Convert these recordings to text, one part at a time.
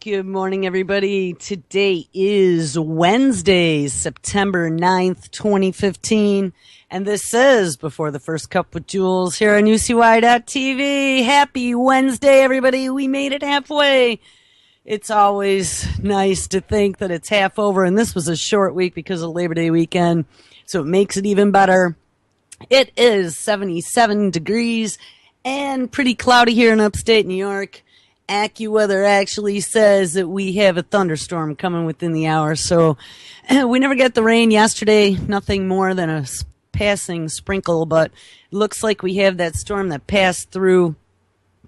Good morning, everybody. Today is Wednesday, September 9th, 2015. And this is Before the First Cup with Jules here on UCY.TV. Happy Wednesday, everybody. We made it halfway. It's always nice to think that it's half over. And this was a short week because of Labor Day weekend. So it makes it even better. It is 77 degrees and pretty cloudy here in upstate New York. AccuWeather actually says that we have a thunderstorm coming within the hour. So we never get the rain yesterday, nothing more than a passing sprinkle, but it looks like we have that storm that passed through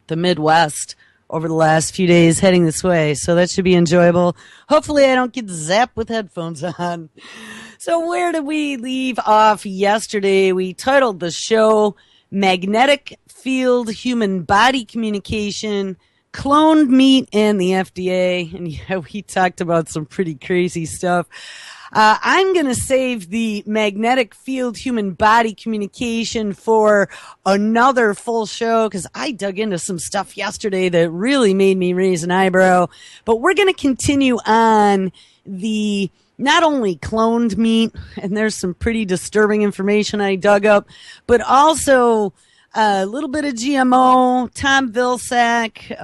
the Midwest over the last few days heading this way. So that should be enjoyable. Hopefully I don't get zapped with headphones on. So where did we leave off yesterday? We titled the show Magnetic Field Human Body Communication, Cloned Meat, and the FDA. And yeah, we talked about some pretty crazy stuff. I'm going to save the magnetic field human body communication for another full show because I dug into some stuff yesterday that really made me raise an eyebrow. But we're going to continue on the not only cloned meat, and there's some pretty disturbing information I dug up, but also a little bit of GMO, Tom Vilsack,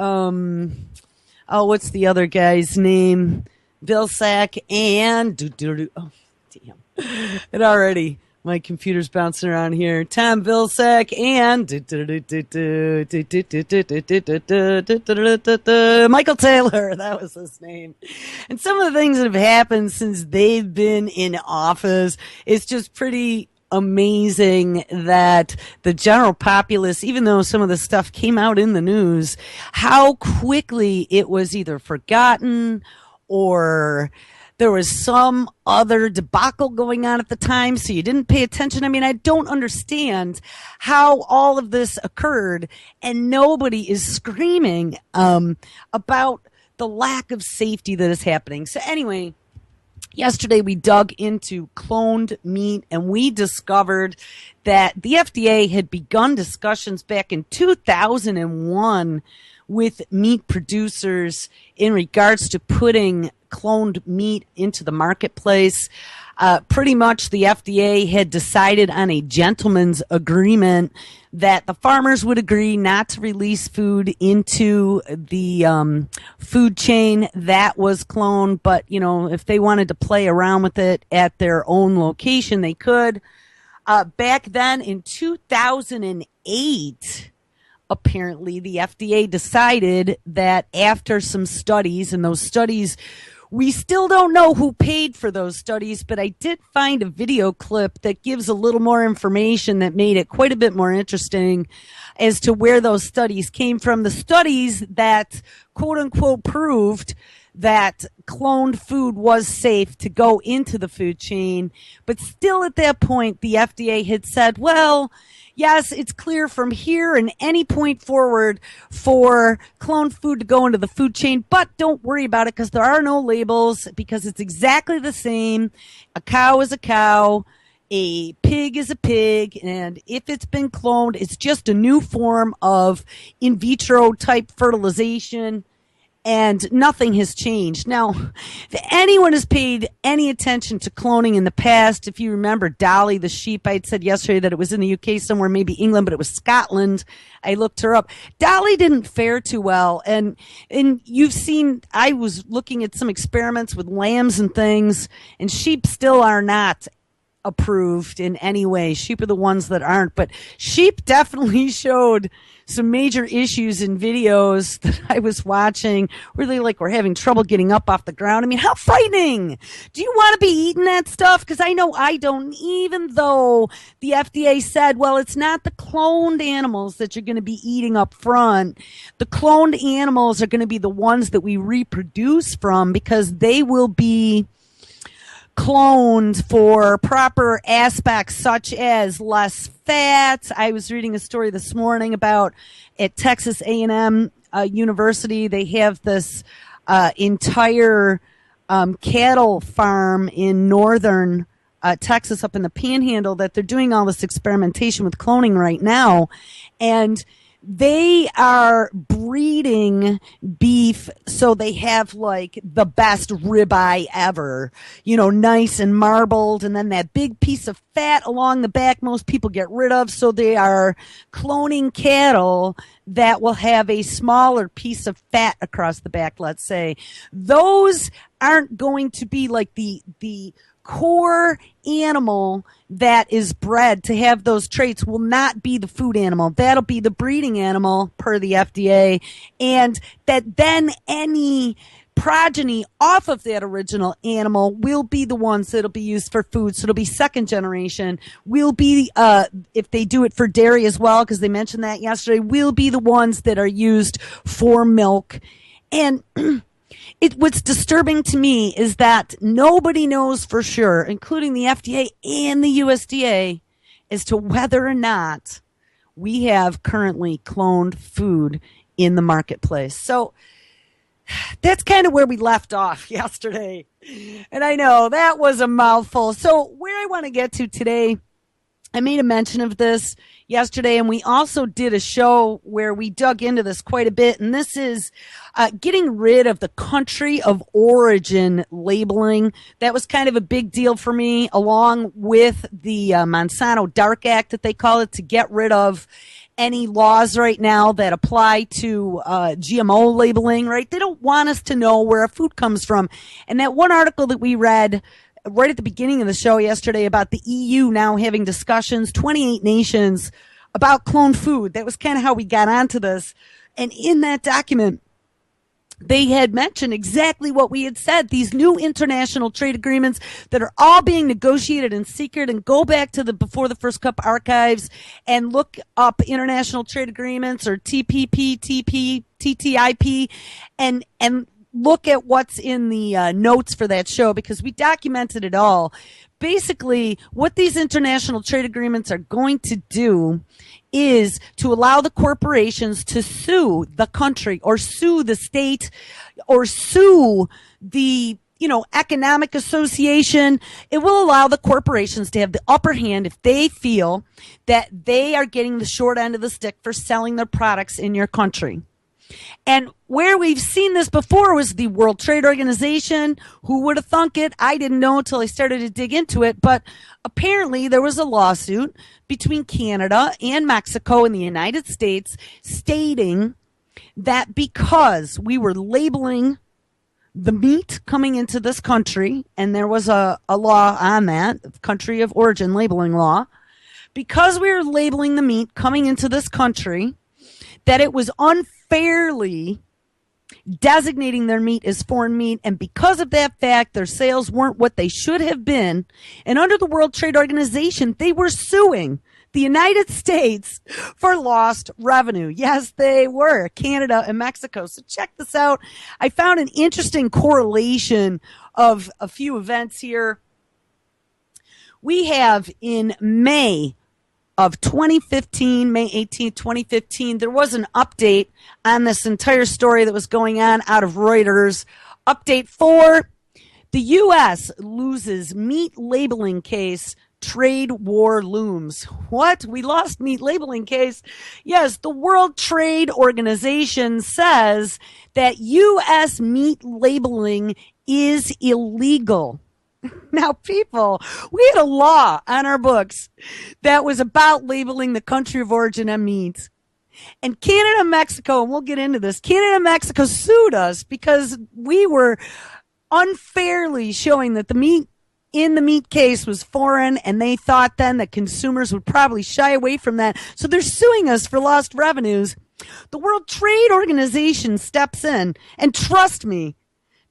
what's the other guy's name? Vilsack and, oh, damn. And already, my computer's bouncing around here. Tom Vilsack and Michael Taylor, that was his name. And some of the things that have happened since they've been in office, it's just pretty amazing that the general populace, even though some of the stuff came out in the news, how quickly it was either forgotten or there was some other debacle going on at the time, so you didn't pay attention. I mean, I don't understand how all of this occurred and nobody is screaming about the lack of safety that is happening. So anyway, yesterday, we dug into cloned meat, and we discovered that the FDA had begun discussions back in 2001 with meat producers in regards to putting cloned meat into the marketplace. Pretty much the FDA had decided on a gentleman's agreement that the farmers would agree not to release food into the food chain that was cloned, but, you know, if they wanted to play around with it at their own location, they could. Back then in 2008, apparently the FDA decided that after some studies, and those studies, we still don't know who paid for those studies, but I did find a video clip that gives a little more information that made it quite a bit more interesting as to where those studies came from. The studies that, quote unquote, proved that cloned food was safe to go into the food chain. But still at that point, the FDA had said, well, yes, it's clear from here and any point forward for cloned food to go into the food chain, but don't worry about it because there are no labels because it's exactly the same. A cow is a cow. A pig is a pig. And if it's been cloned, it's just a new form of in vitro type fertilization. And nothing has changed. Now, if anyone has paid any attention to cloning in the past, if you remember Dolly the sheep, I had said yesterday that it was in the UK somewhere, maybe England, but it was Scotland. I looked her up. Dolly didn't fare too well. And you've seen, I was looking at some experiments with lambs and things, and sheep still are not approved in any way. Sheep are the ones that aren't, but sheep definitely showed some major issues in videos that I was watching. Really, like, we're having trouble getting up off the ground. I mean, how frightening. Do you want to be eating that stuff? Because I know I don't, even though the FDA said, well, it's not the cloned animals that you're going to be eating up front. The cloned animals are going to be the ones that we reproduce from because they will be cloned for proper aspects such as less fat. I was reading a story this morning about at Texas A&M University, they have this entire cattle farm in northern Texas up in the Panhandle that they're doing all this experimentation with cloning right now. And they are breeding beef so they have like the best ribeye ever, nice and marbled, and then that big piece of fat along the back most people get rid of, so they are cloning cattle that will have a smaller piece of fat across the back, let's say. Those aren't going to be like the core animal that is bred to have those traits. Will not be the food animal. That'll be the breeding animal per the FDA. And that then any progeny off of that original animal will be the ones that'll be used for food. So it'll be second generation, will be, if they do it for dairy as well, because they mentioned that yesterday, will be the ones that are used for milk. And what's disturbing to me is that nobody knows for sure, including the FDA and the USDA, as to whether or not we have currently cloned food in the marketplace. So that's kind of where we left off yesterday. And I know that was a mouthful. So where I want to get to today, I made a mention of this yesterday, and we also did a show where we dug into this quite a bit, and this is getting rid of the country of origin labeling. That was kind of a big deal for me, along with the Monsanto Dark Act that they call it, to get rid of any laws right now that apply to GMO labeling, right? They don't want us to know where our food comes from. And that one article that we read right at the beginning of the show yesterday about the EU now having discussions, 28 nations, about cloned food. That was kind of how we got onto this. And in that document, they had mentioned exactly what we had said, these new international trade agreements that are all being negotiated in secret. And go back to the Before the First Cup archives and look up international trade agreements or TPP, TTIP, and look at what's in the notes for that show, because we documented it all. Basically, what these international trade agreements are going to do is to allow the corporations to sue the country or sue the state or sue the economic association. It will allow the corporations to have the upper hand if they feel that they are getting the short end of the stick for selling their products in your country. And where we've seen this before was the World Trade Organization. Who would have thunk it? I didn't know until I started to dig into it. But apparently there was a lawsuit between Canada and Mexico and the United States stating that because we were labeling the meat coming into this country, and there was a law on that, country of origin labeling law, because we were labeling the meat coming into this country, that it was unfairly designating their meat as foreign meat, and because of that fact, their sales weren't what they should have been. And under the World Trade Organization, they were suing the United States for lost revenue. Yes, they were, Canada and Mexico. So check this out. I found an interesting correlation of a few events here. We have in May of 2015, May 18th, 2015, there was an update on this entire story that was going on out of Reuters. Update 4, the U.S. loses meat labeling case, trade war looms. What? We lost meat labeling case? Yes, the World Trade Organization says that U.S. meat labeling is illegal. Now, people, we had a law on our books that was about labeling the country of origin on meat. And Canada and Mexico, and we'll get into this, Canada and Mexico sued us because we were unfairly showing that the meat in the meat case was foreign, and they thought then that consumers would probably shy away from that. So they're suing us for lost revenues. The World Trade Organization steps in, and trust me,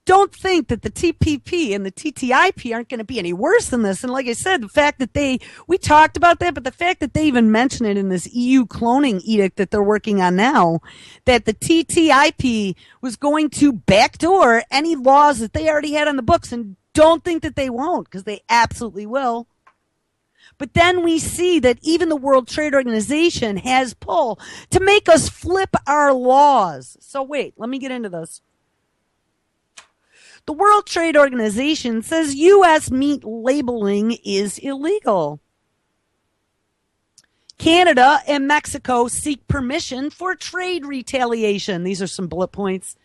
don't think that the TPP and the TTIP aren't going to be any worse than this. And like I said, the fact that we talked about that, but the fact that they even mention it in this EU cloning edict that they're working on now, that the TTIP was going to backdoor any laws that they already had on the books, and don't think that they won't, because they absolutely will. But then we see that even the World Trade Organization has pull to make us flip our laws. So wait, let me get into this. The World Trade Organization says U.S. meat labeling is illegal. Canada and Mexico seek permission for trade retaliation. These are some bullet points.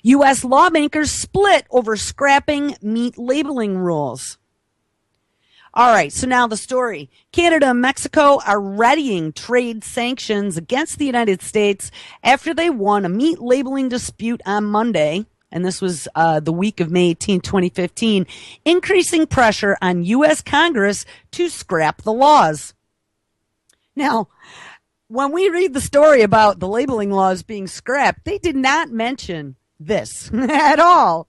U.S. lawmakers split over scrapping meat labeling rules. All right, so now the story. Canada and Mexico are readying trade sanctions against the United States after they won a meat labeling dispute on Monday. And this was the week of May 18, 2015, increasing pressure on U.S. Congress to scrap the laws. Now, when we read the story about the labeling laws being scrapped, they did not mention this at all.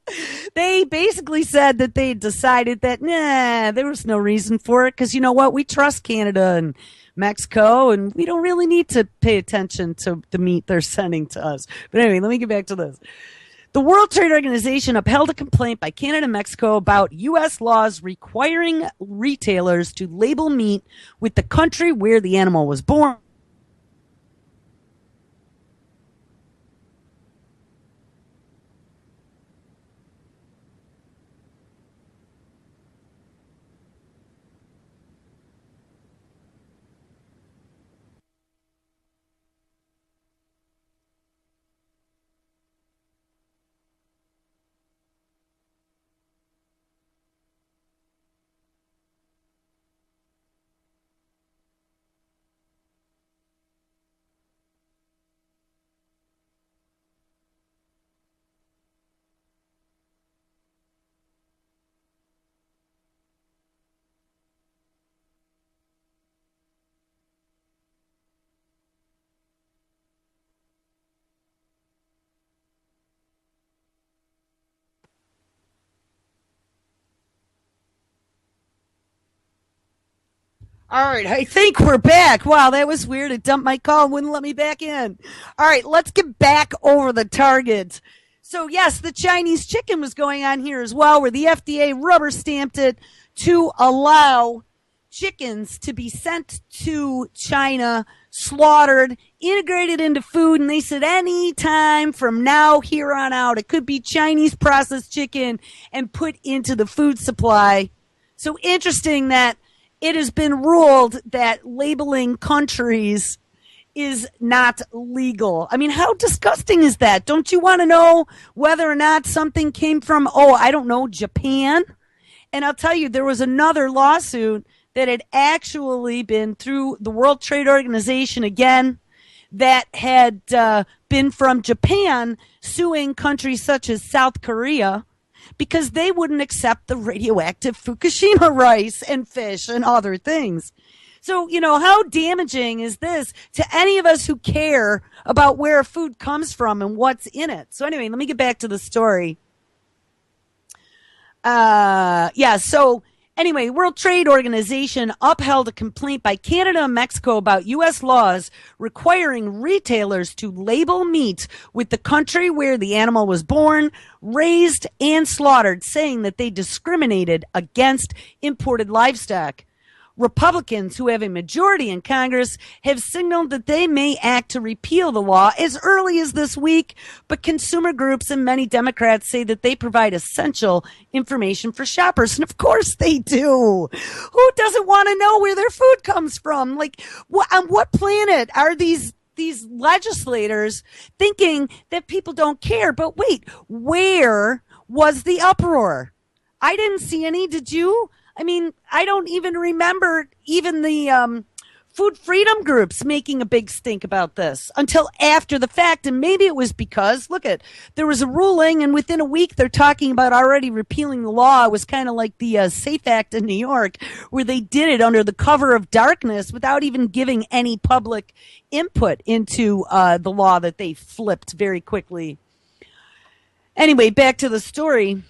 They basically said that they decided that, there was no reason for it because you know what? We trust Canada and Mexico and we don't really need to pay attention to the meat they're sending to us. But anyway, let me get back to this. The World Trade Organization upheld a complaint by Canada and Mexico about U.S. laws requiring retailers to label meat with the country where the animal was born. All right, I think we're back. Wow, that was weird. It dumped my call and wouldn't let me back in. All right, let's get back over the target. So, yes, the Chinese chicken was going on here as well, where the FDA rubber stamped it to allow chickens to be sent to China, slaughtered, integrated into food, and they said any time from now here on out, it could be Chinese processed chicken and put into the food supply. So interesting that it has been ruled that labeling countries is not legal. I mean, how disgusting is that? Don't you want to know whether or not something came from, I don't know, Japan? And I'll tell you, there was another lawsuit that had actually been through the World Trade Organization again that had been from Japan suing countries such as South Korea because they wouldn't accept the radioactive Fukushima rice and fish and other things. So, how damaging is this to any of us who care about where food comes from and what's in it? So anyway, let me get back to the story. Anyway, World Trade Organization upheld a complaint by Canada and Mexico about U.S. laws requiring retailers to label meat with the country where the animal was born, raised, and slaughtered, saying that they discriminated against imported livestock. Republicans, who have a majority in Congress, have signaled that they may act to repeal the law as early as this week, but consumer groups and many Democrats say that they provide essential information for shoppers. And of course they do. Who doesn't want to know where their food comes from? Like, on what planet are these legislators thinking that people don't care? But wait, where was the uproar? I didn't see any. Did you? I mean, I don't even remember even the food freedom groups making a big stink about this until after the fact. And maybe it was because, there was a ruling and within a week they're talking about already repealing the law. It was kind of like the SAFE Act in New York, where they did it under the cover of darkness without even giving any public input into the law that they flipped very quickly. Anyway, back to the story.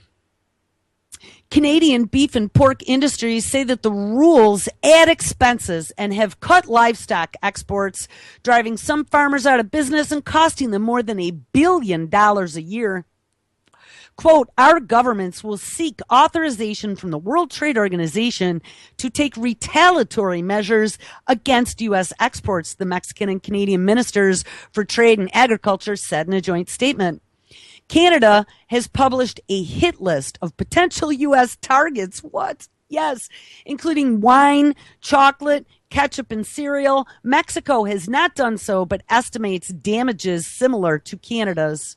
Canadian beef and pork industries say that the rules add expenses and have cut livestock exports, driving some farmers out of business and costing them more than $1 billion a year. Quote, our governments will seek authorization from the World Trade Organization to take retaliatory measures against U.S. exports, the Mexican and Canadian ministers for trade and agriculture said in a joint statement. Canada has published a hit list of potential U.S. targets. What? Yes, including wine, chocolate, ketchup, and cereal. Mexico has not done so, but estimates damages similar to Canada's.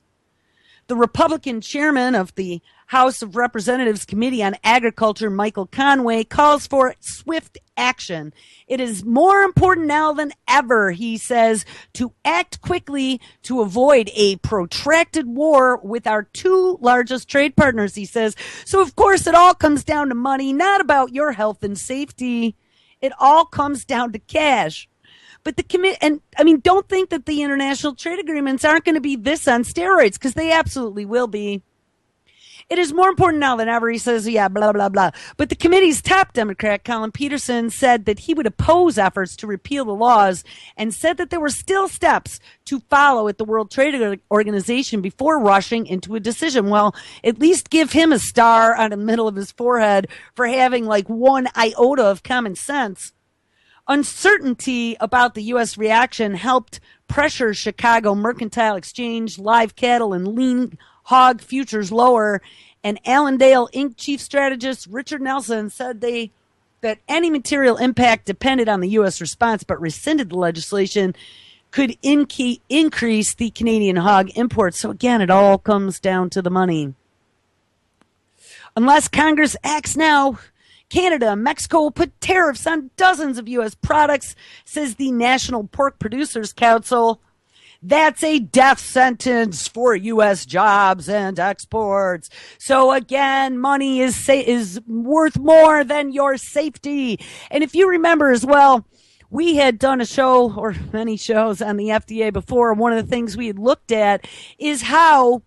The Republican chairman of the House of Representatives Committee on Agriculture, Michael Conway, calls for swift action. It is more important now than ever, he says, to act quickly to avoid a protracted war with our two largest trade partners, he says. So, of course, it all comes down to money, not about your health and safety. It all comes down to cash. But the commit, and I mean, don't think that the international trade agreements aren't going to be this on steroids, because they absolutely will be. It is more important now than ever, he says, yeah, blah, blah, blah. But the committee's top Democrat, Colin Peterson, said that he would oppose efforts to repeal the laws and said that there were still steps to follow at the World Trade Organization before rushing into a decision. Well, at least give him a star on the middle of his forehead for having like one iota of common sense. Uncertainty about the U.S. reaction helped pressure Chicago Mercantile Exchange, live cattle, and lean hog futures lower. And Allendale Inc. chief strategist Richard Nelson said that any material impact depended on the U.S. response, but rescinded the legislation could increase the Canadian hog imports. So again, it all comes down to the money. Unless Congress acts now, Canada and Mexico will put tariffs on dozens of U.S. products, says the National Pork Producers Council. That's a death sentence for U.S. jobs and exports. So again, money is worth more than your safety. And if you remember as well, we had done a show or many shows on the FDA before. One of the things we had looked at is how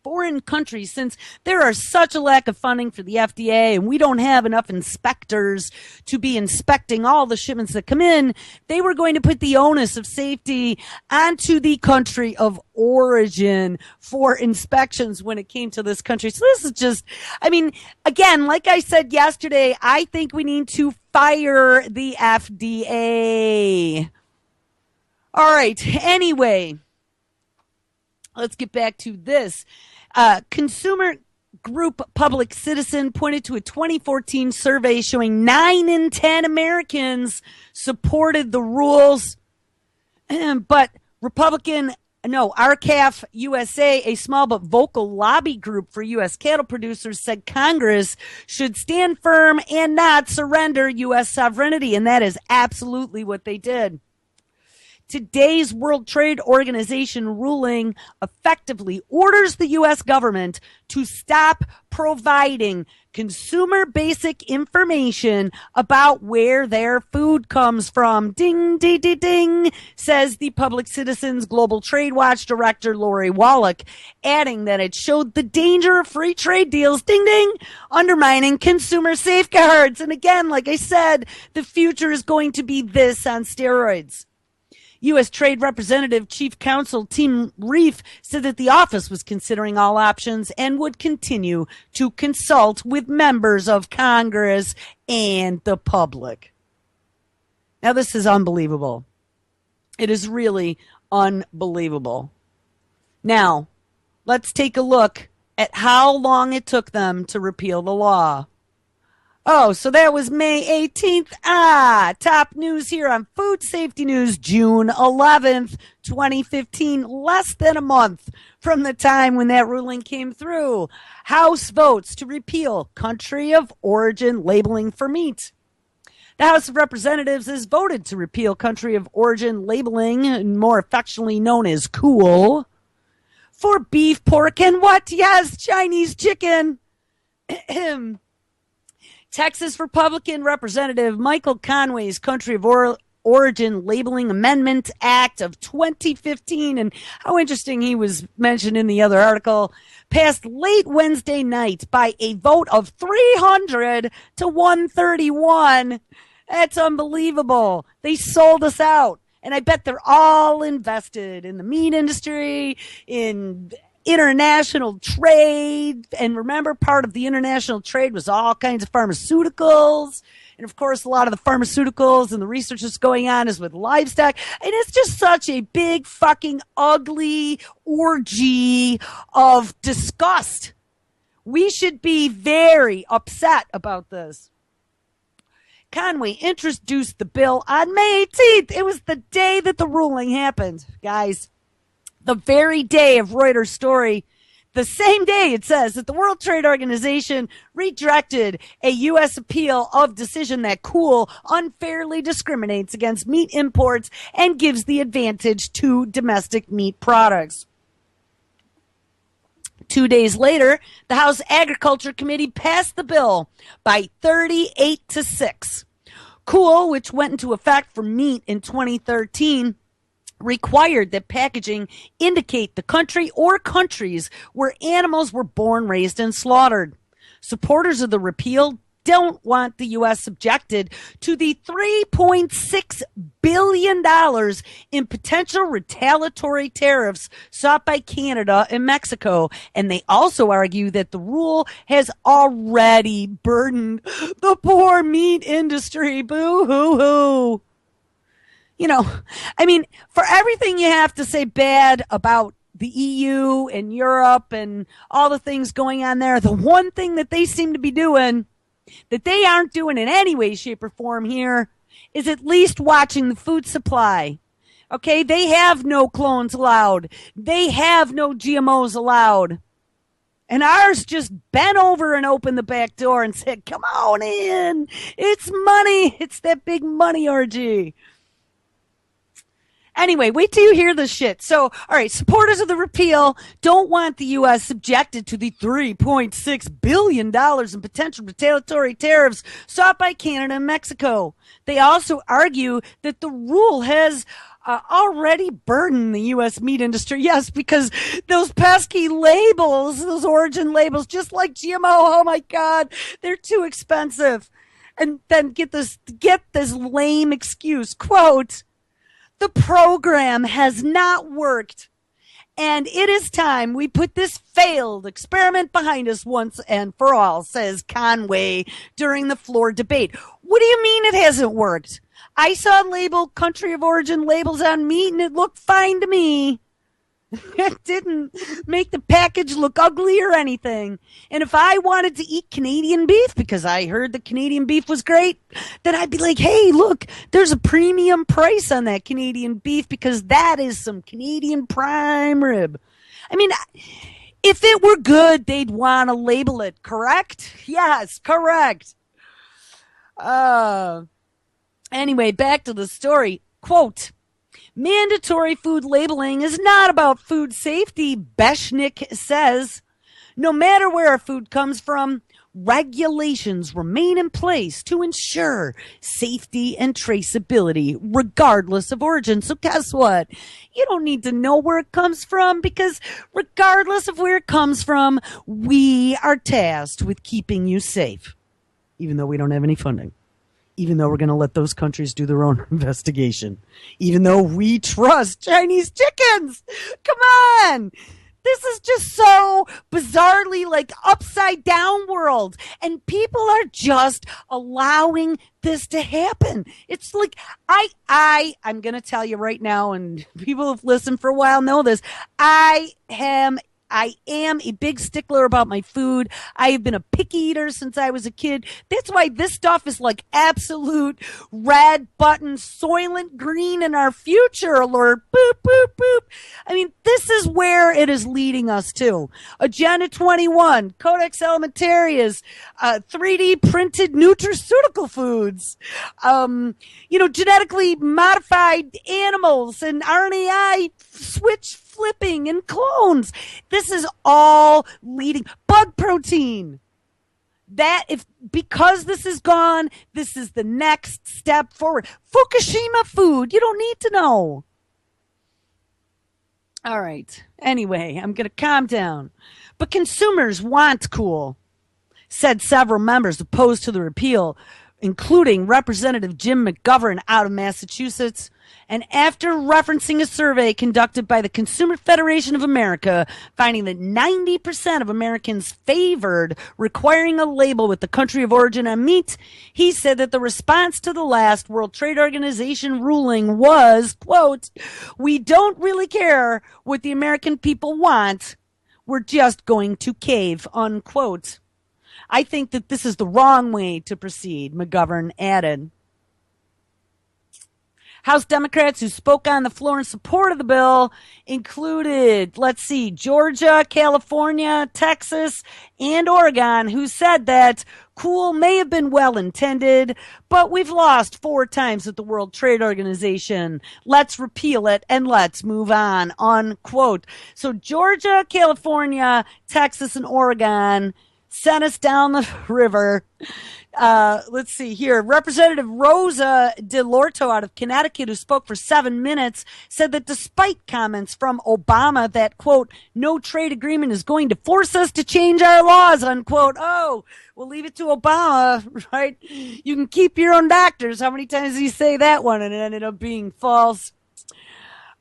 foreign countries, since there are such a lack of funding for the FDA and we don't have enough inspectors to be inspecting all the shipments that come in, they were going to put the onus of safety onto the country of origin for inspections when it came to this country. So this is just, I mean, again, like I said yesterday, I think we need to fire the FDA. All right. Anyway, let's get back to this. Consumer group Public Citizen pointed to a 2014 survey showing 9 in 10 Americans supported the rules. But RCAF USA, a small but vocal lobby group for U.S. cattle producers, said Congress should stand firm and not surrender U.S. sovereignty. And that is absolutely what they did. Today's World Trade Organization ruling effectively orders the U.S. government to stop providing consumer basic information about where their food comes from. Ding, ding, ding, ding, says the Public Citizens Global Trade Watch Director Lori Wallach, adding that it showed the danger of free trade deals, ding, ding, undermining consumer safeguards. And again, like I said, the future is going to be this on steroids. U.S. Trade Representative Chief Counsel Tim Reif said that the office was considering all options and would continue to consult with members of Congress and the public. Now, this is unbelievable. It is really unbelievable. Now, let's take a look at how long it took them to repeal the law. Oh, so that was May 18th. Top news here on Food Safety News, June 11th, 2015, less than a month from the time when that ruling came through. House votes to repeal country of origin labeling for meat. The House of Representatives has voted to repeal country of origin labeling, more affectionately known as COOL, for beef, pork, and what? Yes, Chinese chicken. Texas Republican Representative Michael Conway's Country of Origin Labeling Amendment Act of 2015, and how interesting he was mentioned in the other article, passed late Wednesday night by a vote of 300 to 131. That's unbelievable. They sold us out. And I bet they're all invested in the meat industry, in international trade. And remember, part of the international trade was all kinds of pharmaceuticals. And of course, a lot of the pharmaceuticals and the research that's going on is with livestock. And it's just such a big fucking ugly orgy of disgust. We should be very upset about this. Conway introduced the bill on May 18th. It was the day that the ruling happened, guys. The very day of Reuters' story. The same day it says that the World Trade Organization rejected a U.S. appeal of decision that Cool unfairly discriminates against meat imports and gives the advantage to domestic meat products. 2 days later, the House Agriculture Committee passed the bill by 38-6. Cool, which went into effect for meat in 2013, required that packaging indicate the country or countries where animals were born, raised, and slaughtered. Supporters of the repeal don't want the U.S. subjected to the $3.6 billion in potential retaliatory tariffs sought by Canada and Mexico. And they also argue that the rule has already burdened the poor meat industry. Boo-hoo-hoo. You know, I mean, for everything you have to say bad about the EU and Europe and all the things going on there, the one thing that they seem to be doing that they aren't doing in any way, shape, or form here is at least watching the food supply. Okay, they have no clones allowed. They have no GMOs allowed. And ours just bent over and opened the back door and said, come on in. It's money. It's that big money orgy. Anyway, wait till you hear this shit. So, all right, supporters of the repeal don't want the U.S. subjected to the $3.6 billion in potential retaliatory tariffs sought by Canada and Mexico. They also argue that the rule has already burdened the U.S. meat industry. Yes, because those pesky labels, those origin labels, just like GMO, oh my God, they're too expensive. And then get this lame excuse, quote, the program has not worked, and it is time we put this failed experiment behind us once and for all, says Conway during the floor debate. What do you mean it hasn't worked? I saw country of origin labels on meat, and it looked fine to me. It didn't make the package look ugly or anything. And if I wanted to eat Canadian beef because I heard the Canadian beef was great, then I'd be like, hey, look, there's a premium price on that Canadian beef because that is some Canadian prime rib. I mean, if it were good, they'd want to label it, correct? Yes, correct. Anyway, back to the story. Quote, mandatory food labeling is not about food safety, Beshnik says. No matter where our food comes from, regulations remain in place to ensure safety and traceability, regardless of origin. So guess what? You don't need to know where it comes from because regardless of where it comes from, we are tasked with keeping you safe, even though we don't have any funding. Even though we're going to let those countries do their own investigation. Even though we trust Chinese chickens. Come on. This is just so bizarrely like upside down world. And people are just allowing this to happen. It's like, I'm going to tell you right now, and people who've listened for a while know this. I am a big stickler about my food. I have been a picky eater since I was a kid. That's why this stuff is like absolute red button, Soylent Green in our future alert. Boop, boop, boop. I mean, this is where it is leading us to. Agenda 21, Codex Alimentarius, 3D printed nutraceutical foods, genetically modified animals and RNAi switch flipping and clones. This is all leading bug protein. Because this is gone, this is the next step forward. Fukushima food, you don't need to know. All right. Anyway, I'm going to calm down. But consumers want cool, said several members opposed to the repeal, including Representative Jim McGovern out of Massachusetts. And after referencing a survey conducted by the Consumer Federation of America, finding that 90% of Americans favored requiring a label with the country of origin on meat, he said that the response to the last World Trade Organization ruling was, quote, we don't really care what the American people want. We're just going to cave, unquote. I think that this is the wrong way to proceed, McGovern added. House Democrats who spoke on the floor in support of the bill included, Georgia, California, Texas, and Oregon, who said that cool may have been well intended, but we've lost 4 times at the World Trade Organization. Let's repeal it and let's move on, unquote. So Georgia, California, Texas, and Oregon sent us down the river. Let's see here. Representative Rosa DeLorto out of Connecticut, who spoke for 7 minutes, said that despite comments from Obama that, quote, no trade agreement is going to force us to change our laws, unquote. Oh, we'll leave it to Obama, right? You can keep your own doctors. How many times did he say that one and it ended up being false?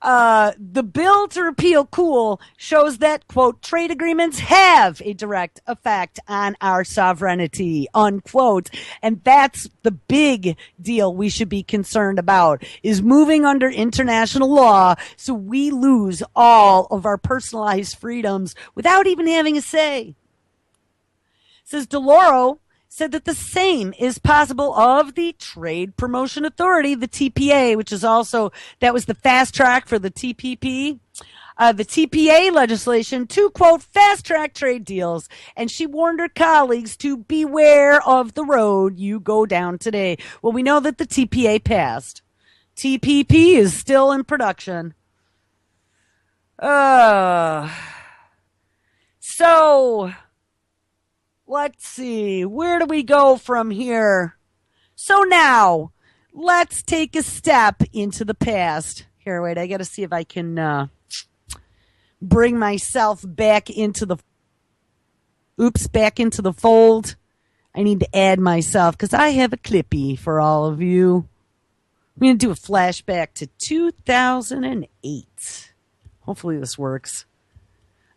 The bill to repeal cool shows that, quote, trade agreements have a direct effect on our sovereignty, unquote. And that's the big deal we should be concerned about, is moving under international law so we lose all of our personalized freedoms without even having a say. Says DeLauro said that the same is possible of the Trade Promotion Authority, the TPA, which is also, that was the fast track for the TPP, the TPA legislation to, quote, fast track trade deals. And she warned her colleagues to beware of the road you go down today. Well, we know that the TPA passed. TPP is still in production. So let's see, where do we go from here? So now, let's take a step into the past. Here, wait, I got to see if I can bring myself back into the fold. I need to add myself because I have a clippy for all of you. I'm going to do a flashback to 2008. Hopefully this works.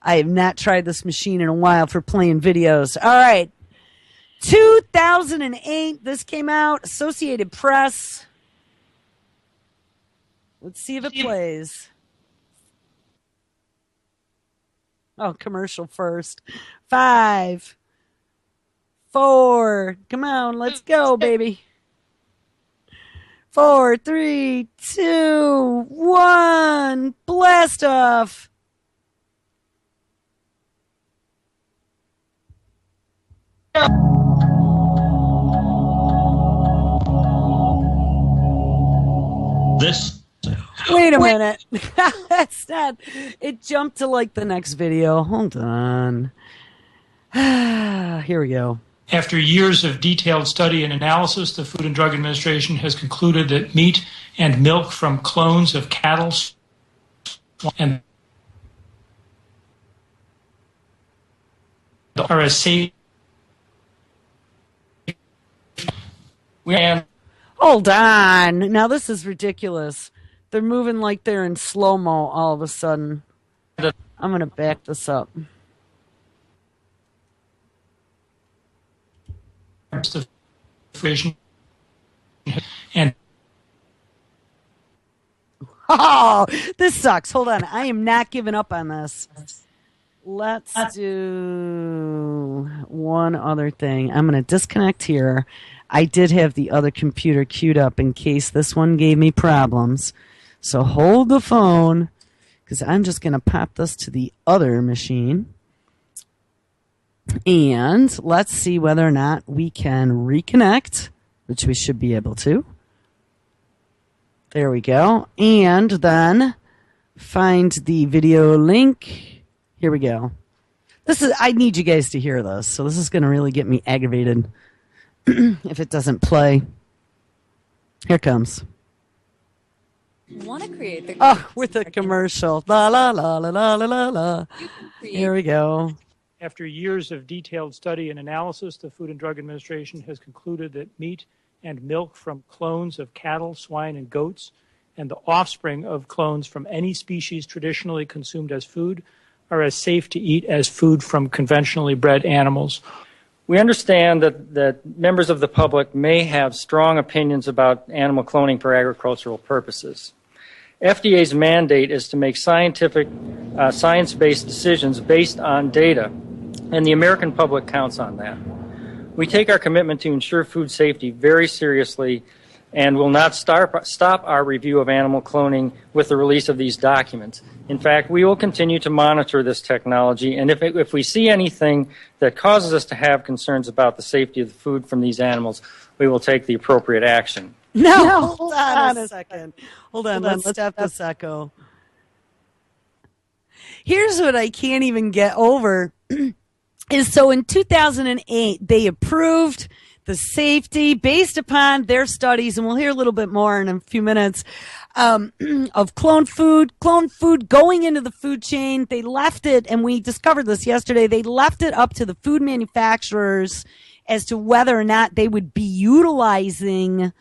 I have not tried this machine in a while for playing videos. All right. 2008, this came out. Associated Press. Let's see if it plays. Oh, commercial first. 5, 4. Come on, let's go, baby. 4, 3, 2, 1. Blast off. This. Wait a minute. That's not. It jumped to like the next video. Hold on. Here we go. After years of detailed study and analysis, the Food and Drug Administration has concluded that meat and milk from clones of cattle and are as safe. Hold on. Now this is ridiculous. They're moving like they're in slow-mo all of a sudden. I'm going to back this up. And oh, this sucks. Hold on. I am not giving up on this. Let's do one other thing. I'm going to disconnect here. I did have the other computer queued up in case this one gave me problems. So hold the phone, because I'm just going to pop this to the other machine. And let's see whether or not we can reconnect, which we should be able to. There we go. And then find the video link. Here we go. I need you guys to hear this. So this is going to really get me aggravated if it doesn't play. Here it comes. Want to create the with a commercial. La la la la la la la. Here we go. after years of detailed study and analysis, the Food and Drug Administration has concluded that meat and milk from clones of cattle, swine, and goats, and the offspring of clones from any species traditionally consumed as food, are as safe to eat as food from conventionally bred animals. We understand that members of the public may have strong opinions about animal cloning for agricultural purposes. FDA's mandate is to make science-based decisions based on data, and the American public counts on that. We take our commitment to ensure food safety very seriously and will not stop our review of animal cloning with the release of these documents. In fact, we will continue to monitor this technology, and if we see anything that causes us to have concerns about the safety of the food from these animals, we will take the appropriate action. No, hold on a second. Hold on, let's stop this echo. Here's what I can't even get over is so in 2008, they approved the safety based upon their studies, and we'll hear a little bit more in a few minutes, of cloned food going into the food chain. They left it, and we discovered this yesterday, they left it up to the food manufacturers as to whether or not they would be utilizing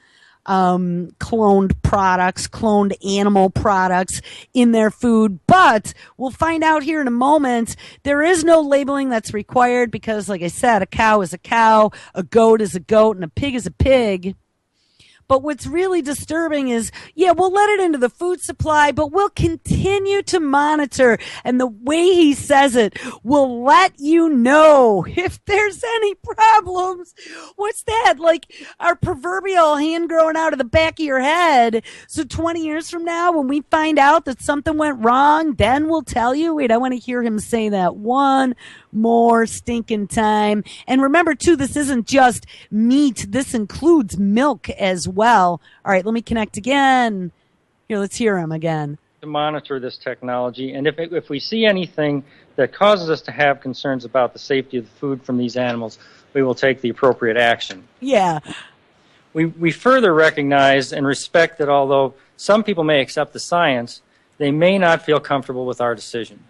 cloned products, cloned animal products in their food. But we'll find out here in a moment, there is no labeling that's required because, like I said, a cow is a cow, a goat is a goat, and a pig is a pig. But what's really disturbing is, yeah, we'll let it into the food supply, but we'll continue to monitor. And the way he says it, we'll let you know if there's any problems. What's that? Like our proverbial hand growing out of the back of your head. So 20 years from now, when we find out that something went wrong, then we'll tell you. Wait, I want to hear him say that one more stinking time. And remember, too, this isn't just meat. This includes milk as well. All right, let me connect again. Here, let's hear him again. To monitor this technology, and if we see anything that causes us to have concerns about the safety of the food from these animals, we will take the appropriate action. Yeah. We further recognize and respect that although some people may accept the science, they may not feel comfortable with our decision.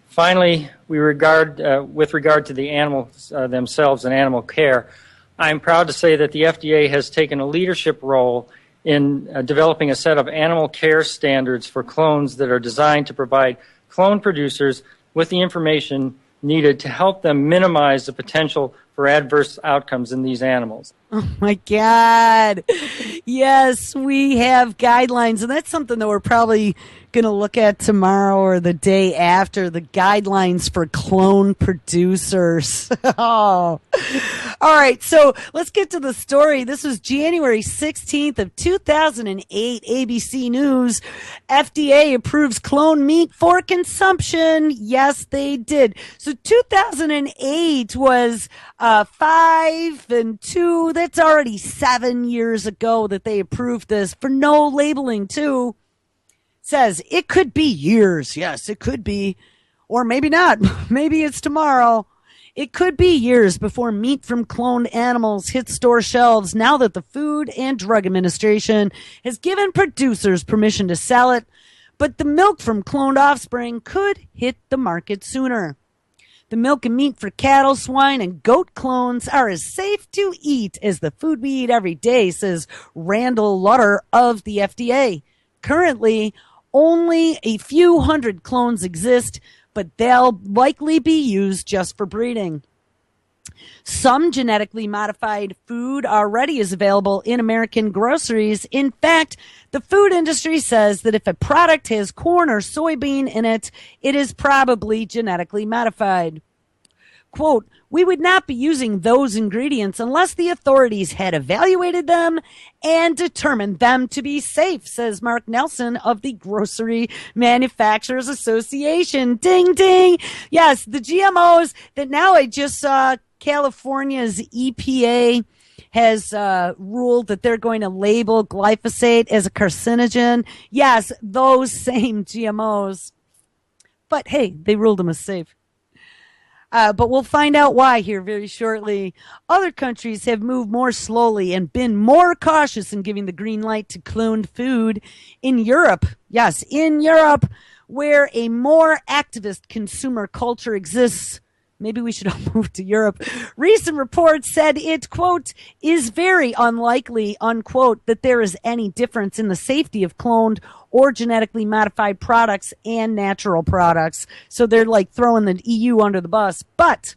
Finally, with regard to the animals themselves and animal care, I'm proud to say that the FDA has taken a leadership role in developing a set of animal care standards for clones that are designed to provide clone producers with the information needed to help them minimize the potential for adverse outcomes in these animals. Oh, my God. Yes, we have guidelines, and that's something that we're probably going to look at tomorrow or the day after, the guidelines for clone producers. Oh. All right, so let's get to the story. This was January 16th of 2008, ABC News. FDA approves clone meat for consumption. Yes, they did. So 2008 was 5 and 2. That's already 7 years ago that they approved this for no labeling, too. Says it could be years. Yes, it could be. Or maybe not. Maybe it's tomorrow. It could be years before meat from cloned animals hits store shelves now that the Food and Drug Administration has given producers permission to sell it. But the milk from cloned offspring could hit the market sooner. The milk and meat for cattle, swine, and goat clones are as safe to eat as the food we eat every day, says Randall Lutter of the FDA. Currently, only a few hundred clones exist, but they'll likely be used just for breeding. Some genetically modified food already is available in American groceries. In fact, the food industry says that if a product has corn or soybean in it, it is probably genetically modified. Quote, we would not be using those ingredients unless the authorities had evaluated them and determined them to be safe, says Mark Nelson of the Grocery Manufacturers Association. Ding, ding. Yes, the GMOs that now I just saw California's EPA has ruled that they're going to label glyphosate as a carcinogen. Yes, those same GMOs. But hey, they ruled them as safe. But we'll find out why here very shortly. Other countries have moved more slowly and been more cautious in giving the green light to cloned food. In Europe, yes, in Europe, where a more activist consumer culture exists, maybe we should all move to Europe. Recent reports said it, quote, is very unlikely, unquote, that there is any difference in the safety of cloned or genetically modified products and natural products. So they're like throwing the EU under the bus. But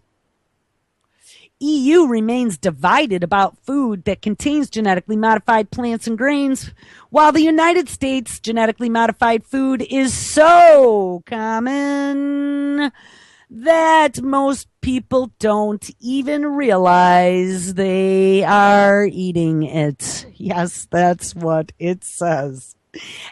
EU remains divided about food that contains genetically modified plants and grains, while the United States genetically modified food is so common that most people don't even realize they are eating it. Yes, that's what it says.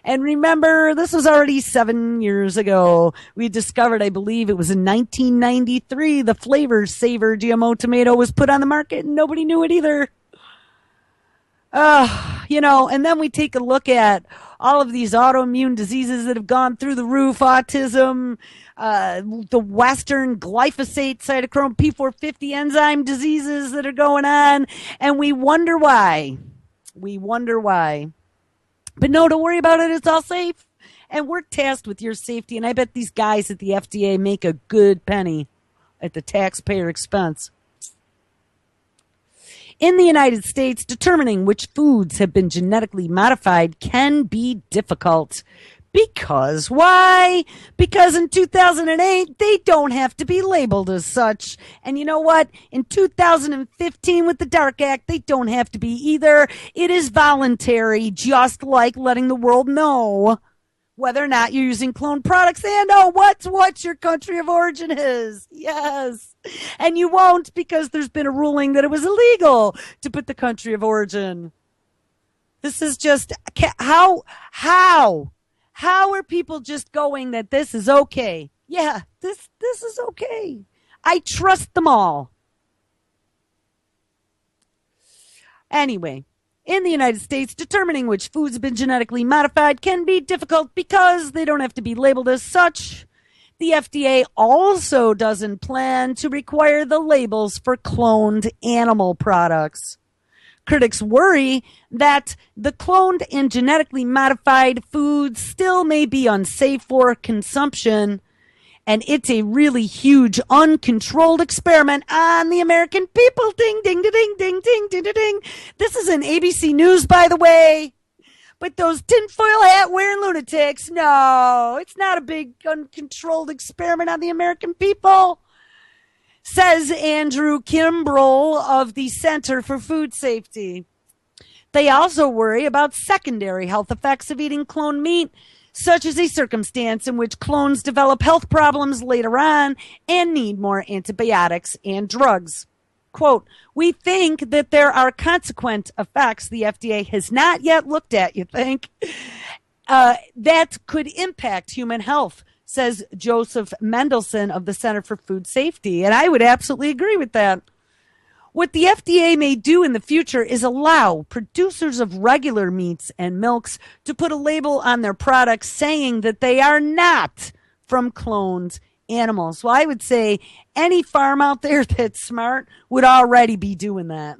And remember, this was already 7 years ago. We discovered, I believe it was in 1993, the Flavor Saver GMO tomato was put on the market and nobody knew it either. And then we take a look at all of these autoimmune diseases that have gone through the roof, autism, the Western glyphosate, cytochrome P450 enzyme diseases that are going on, and we wonder why. But no, don't worry about it. It's all safe. And we're tasked with your safety. And I bet these guys at the FDA make a good penny at the taxpayer expense. In the United States, determining which foods have been genetically modified can be difficult. Because why? Because in 2008, they don't have to be labeled as such. And you know what? In 2015 with the Dark Act, they don't have to be either. It is voluntary, just like letting the world know whether or not you're using cloned products and what your country of origin is. Yes. And you won't, because there's been a ruling that it was illegal to put the country of origin. This is just how are people just going that this is okay? Yeah, this is okay. I trust them all. Anyway, in the United States, determining which foods have been genetically modified can be difficult because they don't have to be labeled as such. The FDA also doesn't plan to require the labels for cloned animal products. Critics worry that the cloned and genetically modified foods still may be unsafe for consumption, and it's a really huge, uncontrolled experiment on the American people. Ding, ding, ding, ding, ding, ding, ding, ding. This is an ABC News, by the way. But those tinfoil hat wearing lunatics, no, it's not a big, uncontrolled experiment on the American people, says Andrew Kimbrell of the Center for Food Safety. They also worry about secondary health effects of eating cloned meat, such as a circumstance in which clones develop health problems later on and need more antibiotics and drugs. Quote, we think that there are consequent effects the FDA has not yet looked at, you think, that could impact human health, says Joseph Mendelson of the Center for Food Safety. And I would absolutely agree with that. What the FDA may do in the future is allow producers of regular meats and milks to put a label on their products saying that they are not from cloned animals. Well, I would say any farm out there that's smart would already be doing that.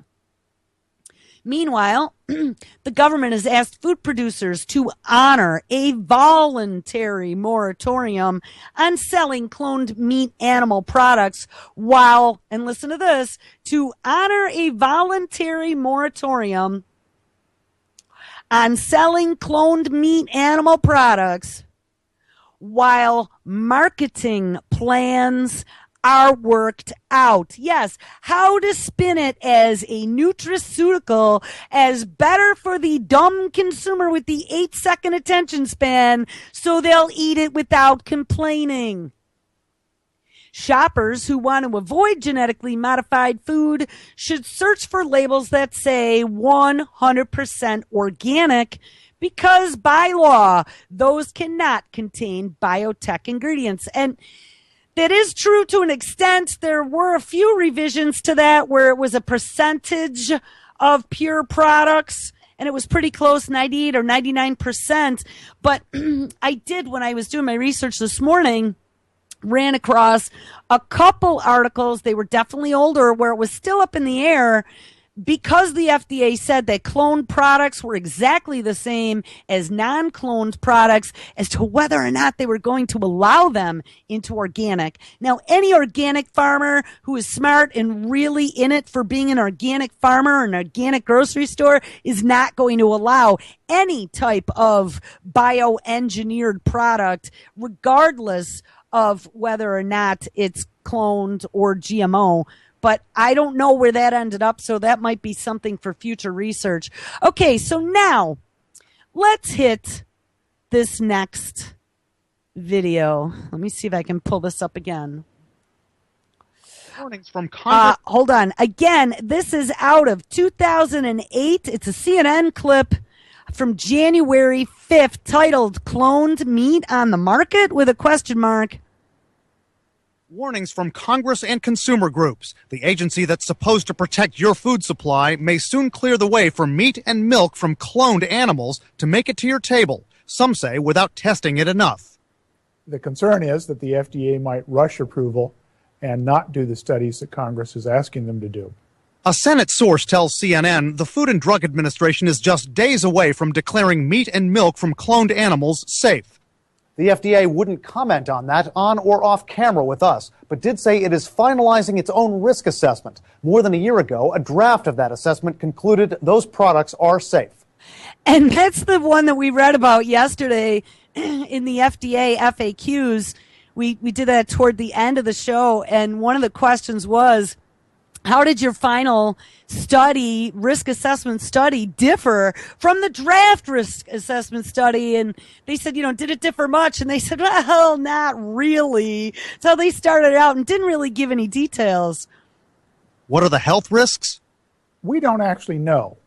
Meanwhile, the government has asked food producers to honor a voluntary moratorium on selling cloned meat animal products while, and listen to this, to honor a voluntary moratorium on selling cloned meat animal products while marketing plans are worked out. Yes, how to spin it as a nutraceutical, as better for the dumb consumer with the 8-second attention span, so they'll eat it without complaining. Shoppers who want to avoid genetically modified food should search for labels that say 100% organic, because by law, those cannot contain biotech ingredients. And that is true to an extent. There were a few revisions to that where it was a percentage of pure products, and it was pretty close, 98 or 99%. But I did, when I was doing my research this morning, ran across a couple articles. They were definitely older, where it was still up in the air, because the FDA said that cloned products were exactly the same as non-cloned products as to whether or not they were going to allow them into organic. Now, any organic farmer who is smart and really in it for being an organic farmer or an organic grocery store is not going to allow any type of bioengineered product, regardless of whether or not it's cloned or GMO. But I don't know where that ended up, so that might be something for future research. Okay, so now let's hit this next video. Let me see if I can pull this up again. Warnings from Congress. Hold on. Again, this is out of 2008. It's a CNN clip from January 5th titled Cloned Meat on the Market with a question mark. Warnings from Congress and consumer groups. The agency that's supposed to protect your food supply may soon clear the way for meat and milk from cloned animals to make it to your table. Some say without testing it enough. The concern is that the FDA might rush approval and not do the studies that Congress is asking them to do. A Senate source tells CNN the Food and Drug Administration is just days away from declaring meat and milk from cloned animals safe. The FDA wouldn't comment on that on or off camera with us, but did say it is finalizing its own risk assessment. More than a year ago, a draft of that assessment concluded those products are safe. And that's the one that we read about yesterday in the FDA FAQs. We did that toward the end of the show, and one of the questions was, how did your final study, risk assessment study, differ from the draft risk assessment study? And they said, did it differ much? And they said, well, not really. So they started out and didn't really give any details. What are the health risks? We don't actually know.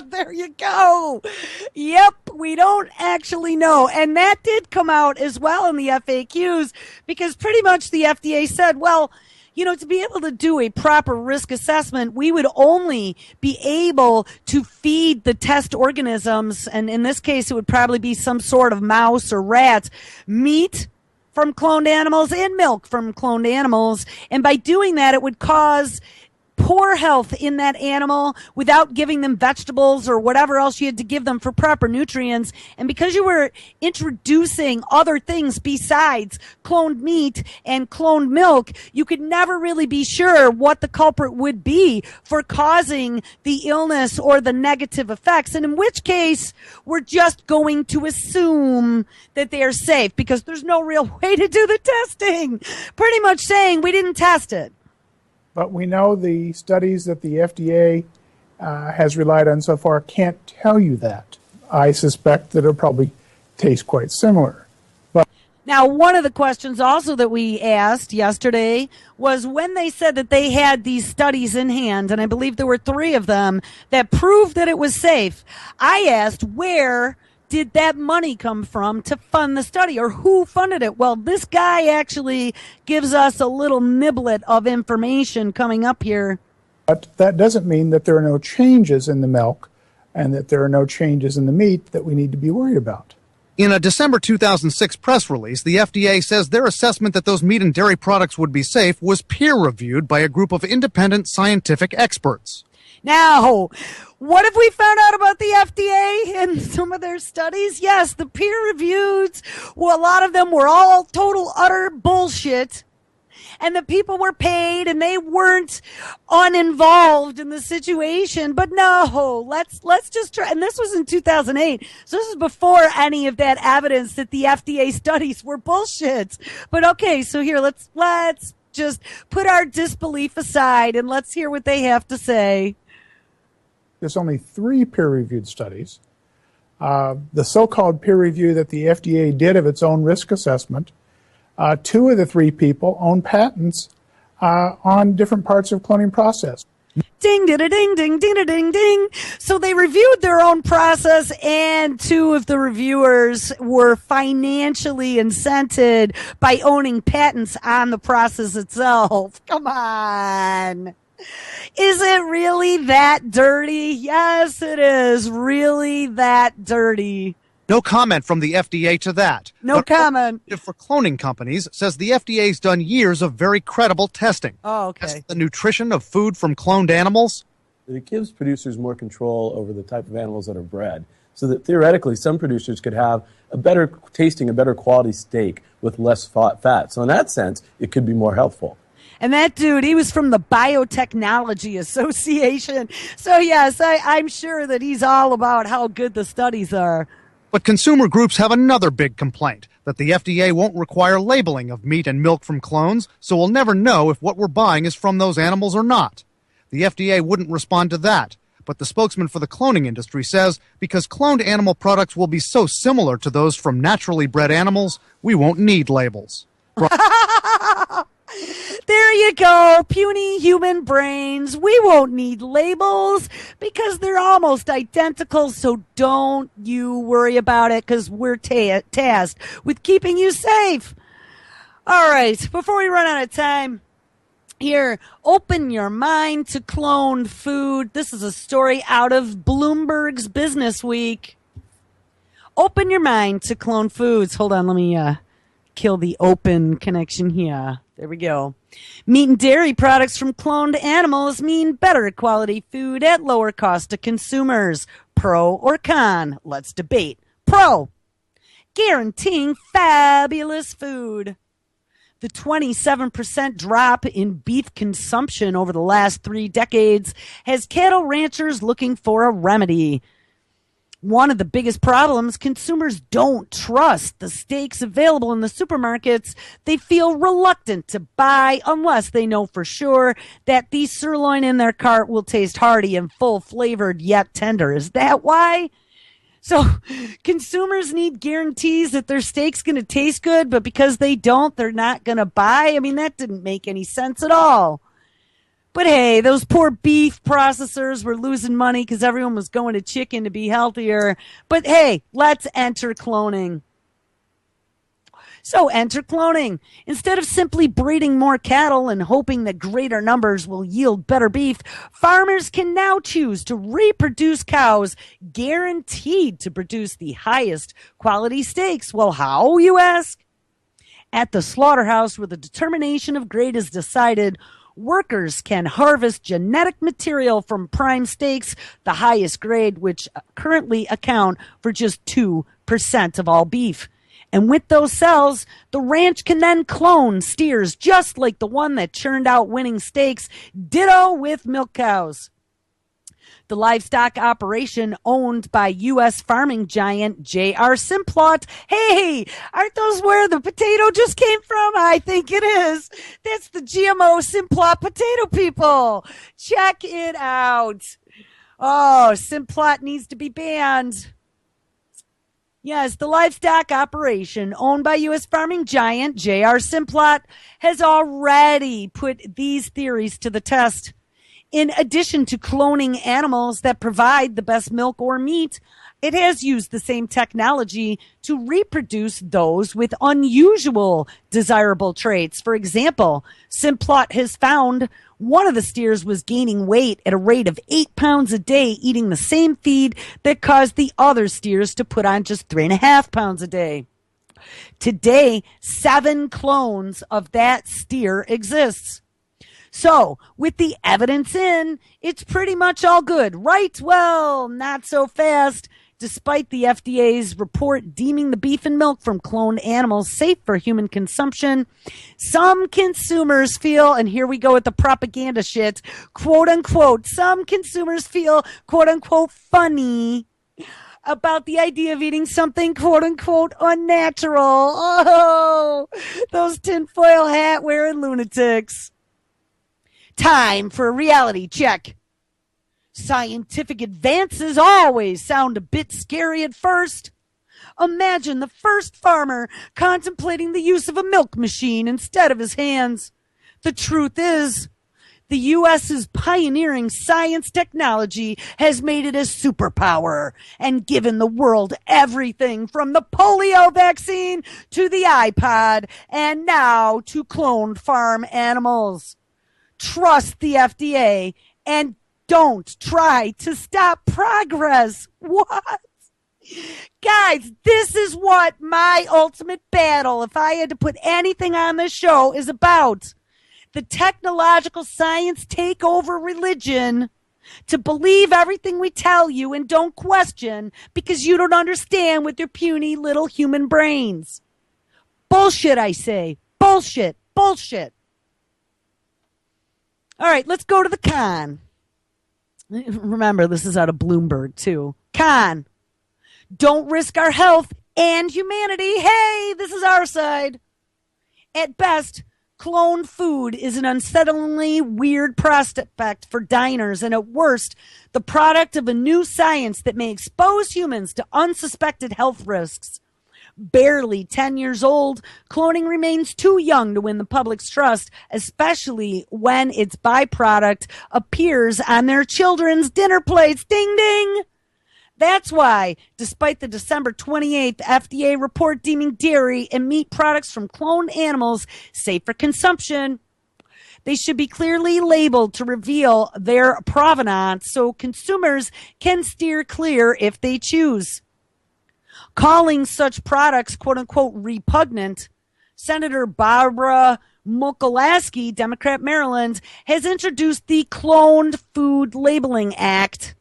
There you go. Yep, we don't actually know. And that did come out as well in the FAQs, because pretty much the FDA said, well, to be able to do a proper risk assessment, we would only be able to feed the test organisms, and in this case, it would probably be some sort of mouse or rat, meat from cloned animals and milk from cloned animals. And by doing that, it would cause poor health in that animal without giving them vegetables or whatever else you had to give them for proper nutrients. And because you were introducing other things besides cloned meat and cloned milk, you could never really be sure what the culprit would be for causing the illness or the negative effects. And in which case, we're just going to assume that they are safe because there's no real way to do the testing. Pretty much saying we didn't test it. But we know the studies that the FDA has relied on so far can't tell you that. I suspect that it'll probably taste quite similar. But now, one of the questions also that we asked yesterday was when they said that they had these studies in hand, and I believe there were 3 of them, that proved that it was safe. I asked where did that money come from to fund the study, or who funded it? Well, this guy actually gives us a little niblet of information coming up here. But that doesn't mean that there are no changes in the milk and that there are no changes in the meat that we need to be worried about. In a December 2006 press release, the FDA says their assessment that those meat and dairy products would be safe was peer-reviewed by a group of independent scientific experts. Now, what have we found out about the FDA and some of their studies? Yes, the peer-reviewed, well, a lot of them were all total, utter bullshit. And the people were paid and they weren't uninvolved in the situation. But no, let's just try. And this was in 2008. So this is before any of that evidence that the FDA studies were bullshit. But okay, so here, let's just put our disbelief aside and let's hear what they have to say. There's only 3 peer-reviewed studies. The so-called peer review that the FDA did of its own risk assessment, 2 of the 3 people own patents on different parts of cloning process. Ding, ding, ding, ding, ding, ding, ding. So they reviewed their own process, and 2 of the reviewers were financially incented by owning patents on the process itself. Come on. Is it really that dirty? Yes, it is really that dirty. No comment from the FDA to that. No comment. For cloning companies says the FDA's done years of very credible testing. Oh, okay. The nutrition of food from cloned animals. It gives producers more control over the type of animals that are bred, so that theoretically some producers could have a better tasting, a better quality steak with less fat. So in that sense, it could be more healthful. And that dude, he was from the Biotechnology Association. So yes, I'm sure that he's all about how good the studies are. But consumer groups have another big complaint, that the FDA won't require labeling of meat and milk from clones, so we'll never know if what we're buying is from those animals or not. The FDA wouldn't respond to that, but the spokesman for the cloning industry says because cloned animal products will be so similar to those from naturally bred animals, we won't need labels. There you go, puny human brains. We won't need labels because they're almost identical, so don't you worry about it because we're tasked with keeping you safe. All right, before we run out of time, here, open your mind to cloned food. This is a story out of Bloomberg's Business Week. Open your mind to cloned foods. Hold on, let me kill the open connection here. There we go. Meat and dairy products from cloned animals mean better quality food at lower cost to consumers. Pro or con? Let's debate. Pro. Guaranteeing fabulous food. The 27% drop in beef consumption over the last 3 decades has cattle ranchers looking for a remedy. One of the biggest problems, consumers don't trust the steaks available in the supermarkets. They feel reluctant to buy unless they know for sure that the sirloin in their cart will taste hearty and full flavored yet tender. Is that why? So consumers need guarantees that their steak's going to taste good, but because they don't, they're not going to buy. I mean, that didn't make any sense at all. But hey, those poor beef processors were losing money because everyone was going to chicken to be healthier. But hey, let's enter cloning. So enter cloning. Instead of simply breeding more cattle and hoping that greater numbers will yield better beef, farmers can now choose to reproduce cows guaranteed to produce the highest quality steaks. Well, how, you ask? At the slaughterhouse where the determination of grade is decided, workers can harvest genetic material from prime steaks, the highest grade, which currently account for just 2% of all beef. And with those cells, the ranch can then clone steers just like the one that churned out winning steaks, ditto with milk cows. The livestock operation owned by U.S. farming giant J.R. Simplot. Hey, aren't those where the potato just came from? I think it is. That's the GMO Simplot potato people. Check it out. Oh, Simplot needs to be banned. Yes, the livestock operation owned by U.S. farming giant J.R. Simplot has already put these theories to the test. In addition to cloning animals that provide the best milk or meat, it has used the same technology to reproduce those with unusual desirable traits. For example, Simplot has found one of the steers was gaining weight at a rate of 8 pounds a day, eating the same feed that caused the other steers to put on just 3.5 pounds a day. Today, 7 clones of that steer exists. So, with the evidence in, it's pretty much all good, right? Well, not so fast. Despite the FDA's report deeming the beef and milk from cloned animals safe for human consumption, some consumers feel, and here we go with the propaganda shit, quote unquote, some consumers feel, quote unquote, funny about the idea of eating something, quote unquote, unnatural. Oh, those tinfoil hat wearing lunatics. Time for a reality check. Scientific advances always sound a bit scary at first. Imagine the first farmer contemplating the use of a milk machine instead of his hands. The truth is, the U.S.'s pioneering science technology has made it a superpower and given the world everything from the polio vaccine to the iPod and now to cloned farm animals. Trust the FDA and don't try to stop progress. What? Guys, this is what my ultimate battle, if I had to put anything on this show, is about. The technological science take over religion to believe everything we tell you and don't question because you don't understand with your puny little human brains. Bullshit, I say. Bullshit. Bullshit. All right, let's go to the con. Remember, this is out of Bloomberg, too. Con. Don't risk our health and humanity. Hey, this is our side. At best, cloned food is an unsettlingly weird prospect for diners, and at worst, the product of a new science that may expose humans to unsuspected health risks. barely 10 years old, cloning remains too young to win the public's trust, especially when its byproduct appears on their children's dinner plates. Ding, ding. That's why, despite the December 28th FDA report deeming dairy and meat products from cloned animals safe for consumption, they should be clearly labeled to reveal their provenance so consumers can steer clear if they choose. Calling such products quote-unquote repugnant, Senator Barbara Mokolaski, Democrat Maryland, has introduced the Cloned Food Labeling Act.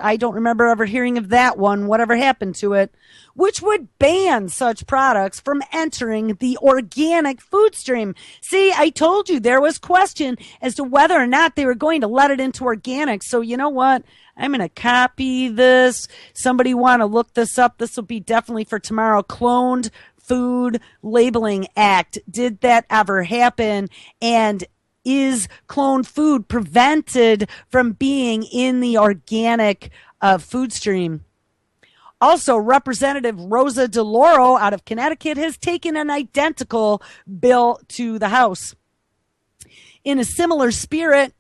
I don't remember ever hearing of that one, whatever happened to it, which would ban such products from entering the organic food stream. See, I told you there was question as to whether or not they were going to let it into organic. So you know what? I'm going to copy this. Somebody want to look this up? This will be definitely for tomorrow. Cloned Food Labeling Act. Did that ever happen? And is cloned food prevented from being in the organic food stream? Also, Representative Rosa DeLauro out of Connecticut has taken an identical bill to the House. In a similar spirit,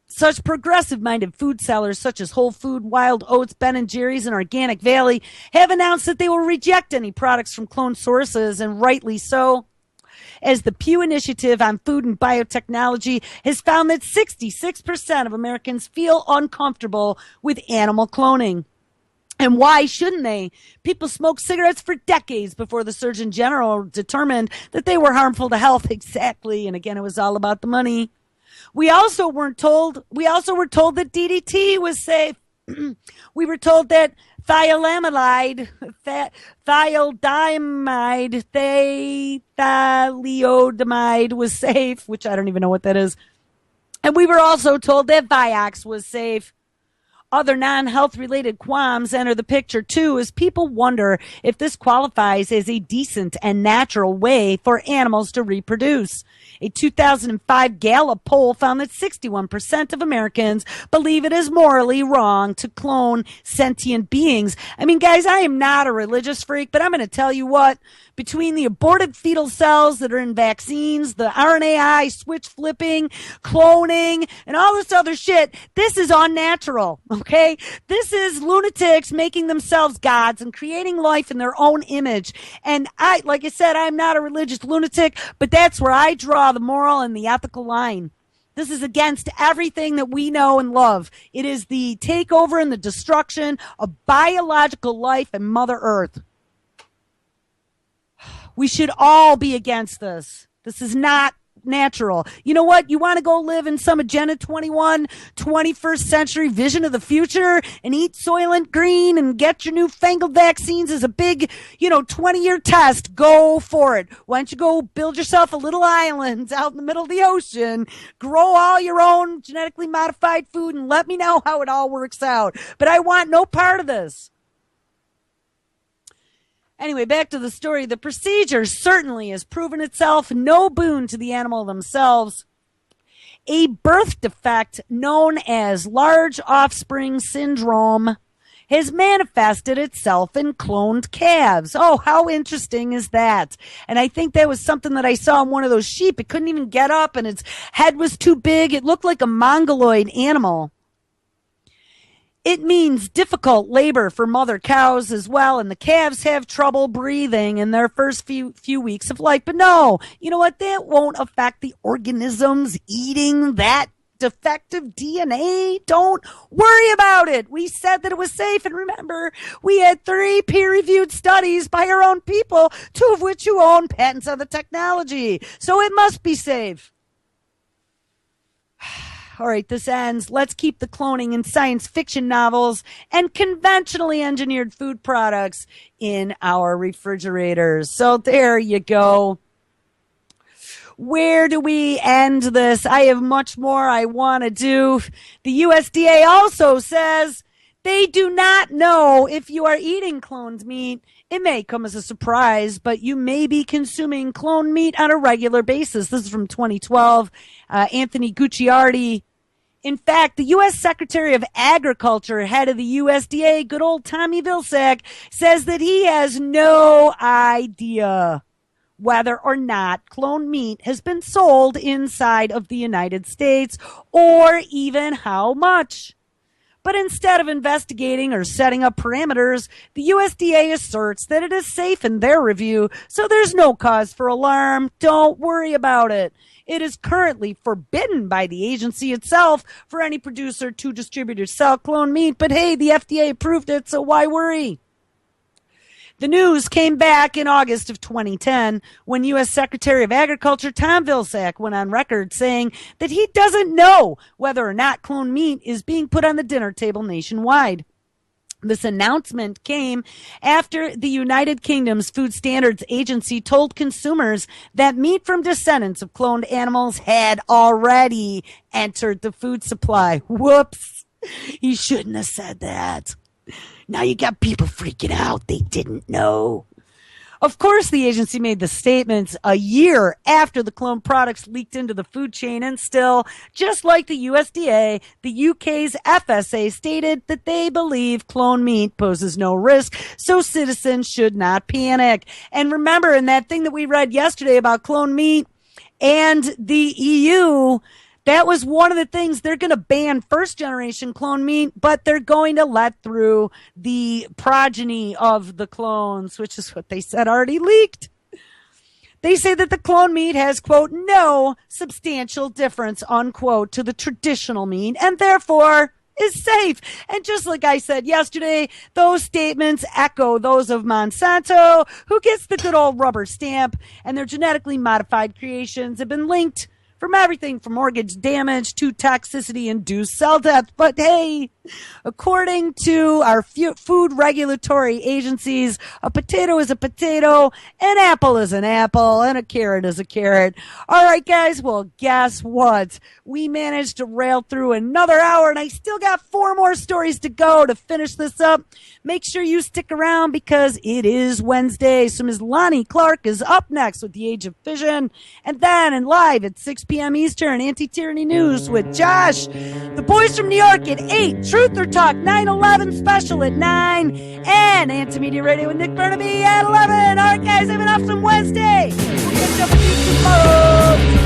such progressive-minded food sellers such as Whole Food, Wild Oats, Ben & Jerry's, and Organic Valley have announced that they will reject any products from cloned sources, and rightly so, as the Pew Initiative on Food and Biotechnology has found that 66% of Americans feel uncomfortable with animal cloning. And why shouldn't they? People smoked cigarettes for decades before the Surgeon General determined that they were harmful to health. Exactly. And again, it was all about the money. We also were told that DDT was safe. We were told that thalidomide, was safe, which I don't even know what that is. And we were also told that Vioxx was safe. Other non-health related qualms enter the picture too, as people wonder if this qualifies as a decent and natural way for animals to reproduce. A 2005 Gallup poll found that 61% of Americans believe it is morally wrong to clone sentient beings. I mean, guys, I am not a religious freak, but I'm going to tell you what, between the aborted fetal cells that are in vaccines, the RNAi switch flipping, cloning, and all this other shit, this is unnatural, okay? This is lunatics making themselves gods and creating life in their own image. And like I said, I'm not a religious lunatic, but that's where I draw the moral and the ethical line. This is against everything that we know and love. It is the takeover and the destruction of biological life and Mother Earth. We should all be against this. This is not natural. You know what? You want to go live in some Agenda 21, 21st century vision of the future and eat Soylent Green and get your newfangled vaccines as a big, 20-year test. Go for it. Why don't you go build yourself a little island out in the middle of the ocean, grow all your own genetically modified food, and let me know how it all works out. But I want no part of this. Anyway, back to the story. The procedure certainly has proven itself no boon to the animal themselves. A birth defect known as large offspring syndrome has manifested itself in cloned calves. Oh, how interesting is that? And I think that was something that I saw in one of those sheep. It couldn't even get up and its head was too big. It looked like a mongoloid animal. It means difficult labor for mother cows as well, and the calves have trouble breathing in their first few weeks of life. But no, you know what? That won't affect the organisms eating that defective DNA. Don't worry about it. We said that it was safe, and remember, we had 3 peer-reviewed studies by our own people, 2 of which who own patents on the technology. So it must be safe. All right, this ends. Let's keep the cloning in science fiction novels and conventionally engineered food products in our refrigerators. So there you go. Where do we end this? I have much more I want to do. The USDA also says they do not know if you are eating cloned meat. It may come as a surprise, but you may be consuming cloned meat on a regular basis. This is from 2012. Anthony Gucciardi In fact, the U.S. Secretary of Agriculture, head of the USDA, good old Tommy Vilsack, says that he has no idea whether or not cloned meat has been sold inside of the United States or even how much. But instead of investigating or setting up parameters, the USDA asserts that it is safe in their review, so there's no cause for alarm. Don't worry about it. It is currently forbidden by the agency itself for any producer to distribute or sell cloned meat, but hey, the FDA approved it, so why worry? The news came back in August of 2010 when U.S. Secretary of Agriculture Tom Vilsack went on record saying that he doesn't know whether or not cloned meat is being put on the dinner table nationwide. This announcement came after the United Kingdom's Food Standards Agency told consumers that meat from descendants of cloned animals had already entered the food supply. Whoops. He shouldn't have said that. Now you got people freaking out. They didn't know. Of course, the agency made the statements a year after the cloned products leaked into the food chain, and still, just like the USDA, the UK's FSA stated that they believe cloned meat poses no risk, so citizens should not panic. And remember, in that thing that we read yesterday about cloned meat and the EU, that was one of the things. They're going to ban first generation clone meat, but they're going to let through the progeny of the clones, which is what they said already leaked. They say that the clone meat has, quote, no substantial difference, unquote, to the traditional meat, and therefore is safe. And just like I said yesterday, those statements echo those of Monsanto, who gets the good old rubber stamp, and their genetically modified creations have been linked from everything from mortgage damage to toxicity-induced cell death. But hey, according to our food regulatory agencies, a potato is a potato, an apple is an apple, and a carrot is a carrot. All right, guys, well, guess what? We managed to rail through another hour, and I still got 4 more stories to go to finish this up. Make sure you stick around because it is Wednesday. So Ms. Lonnie Clark is up next with The Age of Fission, and then and live at 6 p.m. Eastern, Anti-Tyranny News with Josh. The Boys from New York at 8, Truth or Talk 9/11 special at 9, and Anti-Media Radio with Nick Burnaby at 11. All right, guys, I have enough from Wednesday. We'll catch up with you tomorrow.